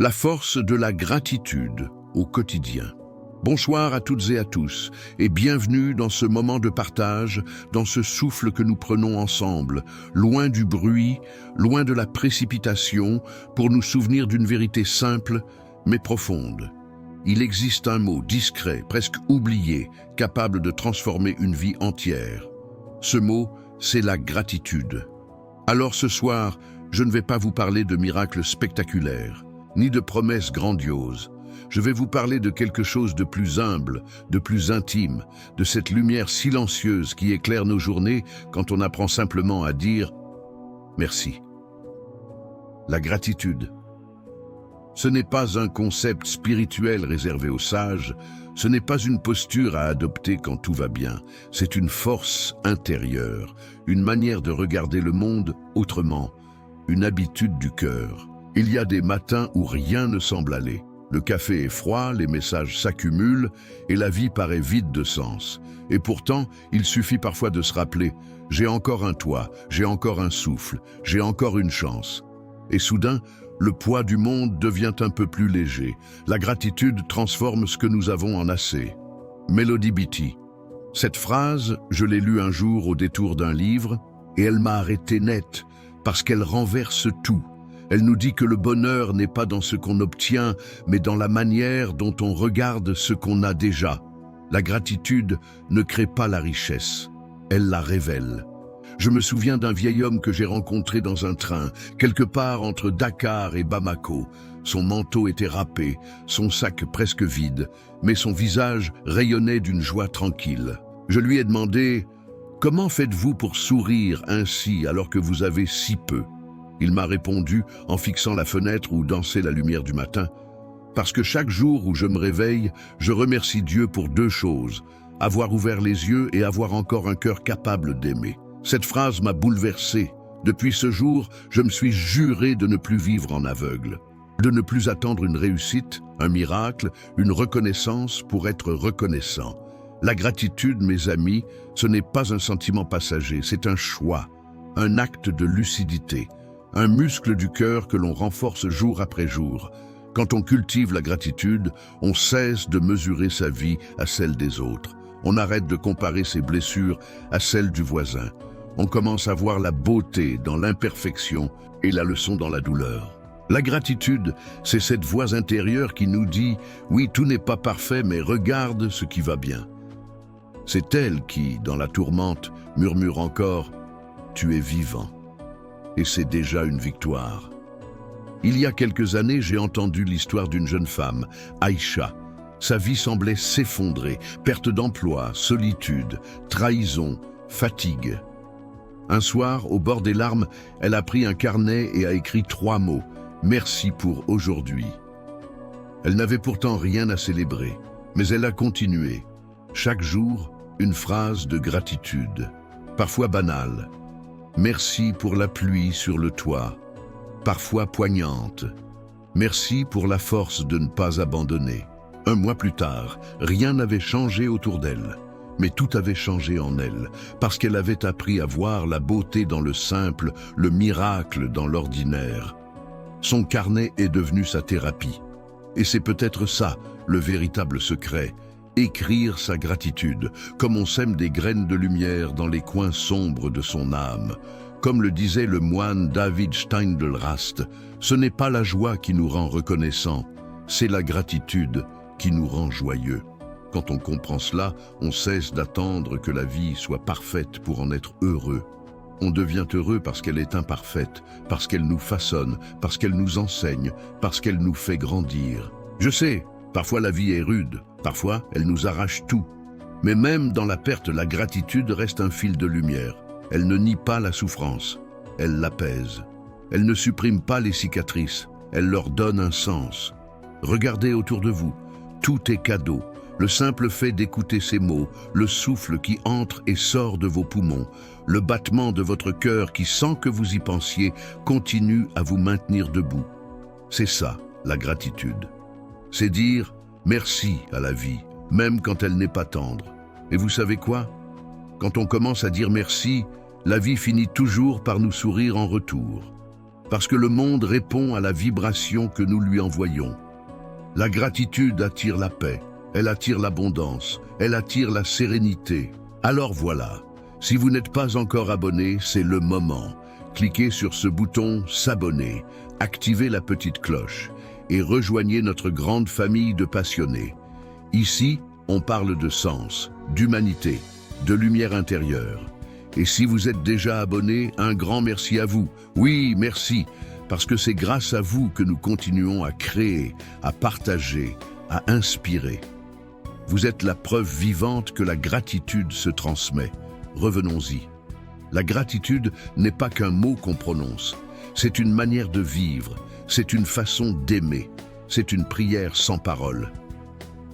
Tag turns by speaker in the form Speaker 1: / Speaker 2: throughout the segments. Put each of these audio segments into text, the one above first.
Speaker 1: La force de la gratitude au quotidien. Bonsoir à toutes et à tous, et bienvenue dans ce moment de partage, dans ce souffle que nous prenons ensemble, loin du bruit, loin de la précipitation, pour nous souvenir d'une vérité simple, mais profonde. Il existe un mot discret, presque oublié, capable de transformer une vie entière. Ce mot, c'est la gratitude. Alors ce soir, je ne vais pas vous parler de miracles spectaculaires, ni de promesses grandioses. Je vais vous parler de quelque chose de plus humble, de plus intime, de cette lumière silencieuse qui éclaire nos journées quand on apprend simplement à dire « merci ». La gratitude. Ce n'est pas un concept spirituel réservé aux sages, ce n'est pas une posture à adopter quand tout va bien, c'est une force intérieure, une manière de regarder le monde autrement, une habitude du cœur. Il y a des matins où rien ne semble aller. Le café est froid, les messages s'accumulent et la vie paraît vide de sens. Et pourtant, il suffit parfois de se rappeler « j'ai encore un toit, j'ai encore un souffle, j'ai encore une chance ». Et soudain, le poids du monde devient un peu plus léger. La gratitude transforme ce que nous avons en assez. Melody Beattie. Cette phrase, je l'ai lue un jour au détour d'un livre et elle m'a arrêté net parce qu'elle renverse tout. Elle nous dit que le bonheur n'est pas dans ce qu'on obtient, mais dans la manière dont on regarde ce qu'on a déjà. La gratitude ne crée pas la richesse, elle la révèle. Je me souviens d'un vieil homme que j'ai rencontré dans un train, quelque part entre Dakar et Bamako. Son manteau était râpé, son sac presque vide, mais son visage rayonnait d'une joie tranquille. Je lui ai demandé « Comment faites-vous pour sourire ainsi alors que vous avez si peu ?» Il m'a répondu en fixant la fenêtre où dansait la lumière du matin. Parce que chaque jour où je me réveille, je remercie Dieu pour deux choses, avoir ouvert les yeux et avoir encore un cœur capable d'aimer. Cette phrase m'a bouleversé. Depuis ce jour, je me suis juré de ne plus vivre en aveugle, de ne plus attendre une réussite, un miracle, une reconnaissance pour être reconnaissant. La gratitude, mes amis, ce n'est pas un sentiment passager, c'est un choix, un acte de lucidité. Un muscle du cœur que l'on renforce jour après jour. Quand on cultive la gratitude, on cesse de mesurer sa vie à celle des autres. On arrête de comparer ses blessures à celles du voisin. On commence à voir la beauté dans l'imperfection et la leçon dans la douleur. La gratitude, c'est cette voix intérieure qui nous dit « Oui, tout n'est pas parfait, mais regarde ce qui va bien ». C'est elle qui, dans la tourmente, murmure encore « Tu es vivant ». Et c'est déjà une victoire. Il y a quelques années, j'ai entendu l'histoire d'une jeune femme, Aïcha. Sa vie semblait s'effondrer, perte d'emploi, solitude, trahison, fatigue. Un soir, au bord des larmes, elle a pris un carnet et a écrit 3 mots, « Merci pour aujourd'hui ». Elle n'avait pourtant rien à célébrer, mais elle a continué. Chaque jour, une phrase de gratitude, parfois banale. Merci pour la pluie sur le toit, parfois poignante. Merci pour la force de ne pas abandonner. 1 mois plus tard, rien n'avait changé autour d'elle, mais tout avait changé en elle, parce qu'elle avait appris à voir la beauté dans le simple, le miracle dans l'ordinaire. Son carnet est devenu sa thérapie. Et c'est peut-être ça, le véritable secret. Écrire sa gratitude, comme on sème des graines de lumière dans les coins sombres de son âme. Comme le disait le moine David Steindl-Rast, ce n'est pas la joie qui nous rend reconnaissants, c'est la gratitude qui nous rend joyeux. Quand on comprend cela, on cesse d'attendre que la vie soit parfaite pour en être heureux. On devient heureux parce qu'elle est imparfaite, parce qu'elle nous façonne, parce qu'elle nous enseigne, parce qu'elle nous fait grandir. Je sais, parfois la vie est rude, parfois elle nous arrache tout. Mais même dans la perte, la gratitude reste un fil de lumière. Elle ne nie pas la souffrance, elle l'apaise. Elle ne supprime pas les cicatrices, elle leur donne un sens. Regardez autour de vous, tout est cadeau. Le simple fait d'écouter ces mots, le souffle qui entre et sort de vos poumons, le battement de votre cœur qui, sans que vous y pensiez, continue à vous maintenir debout. C'est ça, la gratitude. C'est dire merci à la vie, même quand elle n'est pas tendre. Et vous savez quoi? Quand on commence à dire merci, la vie finit toujours par nous sourire en retour. parce que le monde répond à la vibration que nous lui envoyons. La gratitude attire la paix, elle attire l'abondance, elle attire la sérénité. Alors voilà, si vous n'êtes pas encore abonné, c'est le moment. Cliquez sur ce bouton « S'abonner », activez la petite cloche et rejoignez notre grande famille de passionnés. Ici, on parle de sens, d'humanité, de lumière intérieure. Et si vous êtes déjà abonné, un grand merci à vous. Oui, merci, parce que c'est grâce à vous que nous continuons à créer, à partager, à inspirer. Vous êtes la preuve vivante que la gratitude se transmet. Revenons-y. La gratitude n'est pas qu'un mot qu'on prononce. C'est une manière de vivre, c'est une façon d'aimer, c'est une prière sans parole.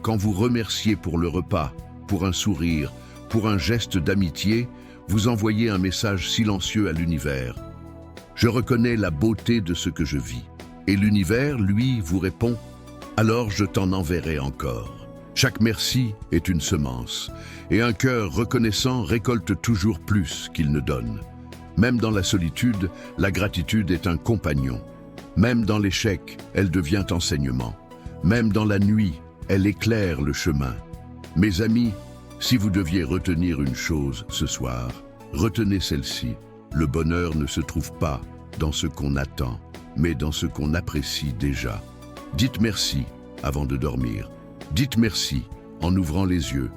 Speaker 1: Quand vous remerciez pour le repas, pour un sourire, pour un geste d'amitié, vous envoyez un message silencieux à l'univers. Je reconnais la beauté de ce que je vis. Et l'univers, lui, vous répond, alors je t'en enverrai encore. Chaque merci est une semence, et un cœur reconnaissant récolte toujours plus qu'il ne donne. Même dans la solitude, la gratitude est un compagnon. Même dans l'échec, elle devient enseignement. Même dans la nuit, elle éclaire le chemin. Mes amis, si vous deviez retenir une chose ce soir, retenez celle-ci. Le bonheur ne se trouve pas dans ce qu'on attend, mais dans ce qu'on apprécie déjà. Dites merci avant de dormir. Dites merci en ouvrant les yeux.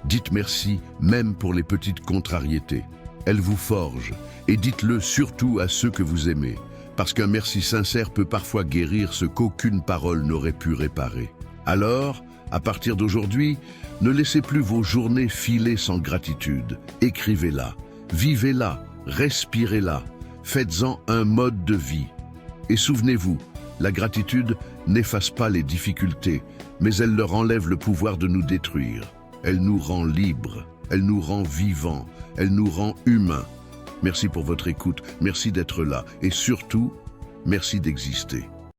Speaker 1: Dites merci même pour les petites contrariétés. Elles vous forgent et dites-le surtout à ceux que vous aimez, parce qu'un merci sincère peut parfois guérir ce qu'aucune parole n'aurait pu réparer. Alors, à partir d'aujourd'hui, ne laissez plus vos journées filer sans gratitude. Écrivez-la, vivez-la, respirez-la, faites-en un mode de vie. Et souvenez-vous, la gratitude n'efface pas les difficultés, mais elle leur enlève le pouvoir de nous détruire. Elle nous rend libres, elle nous rend vivants, elle nous rend humains. Merci pour votre écoute, merci d'être là et surtout, merci d'exister.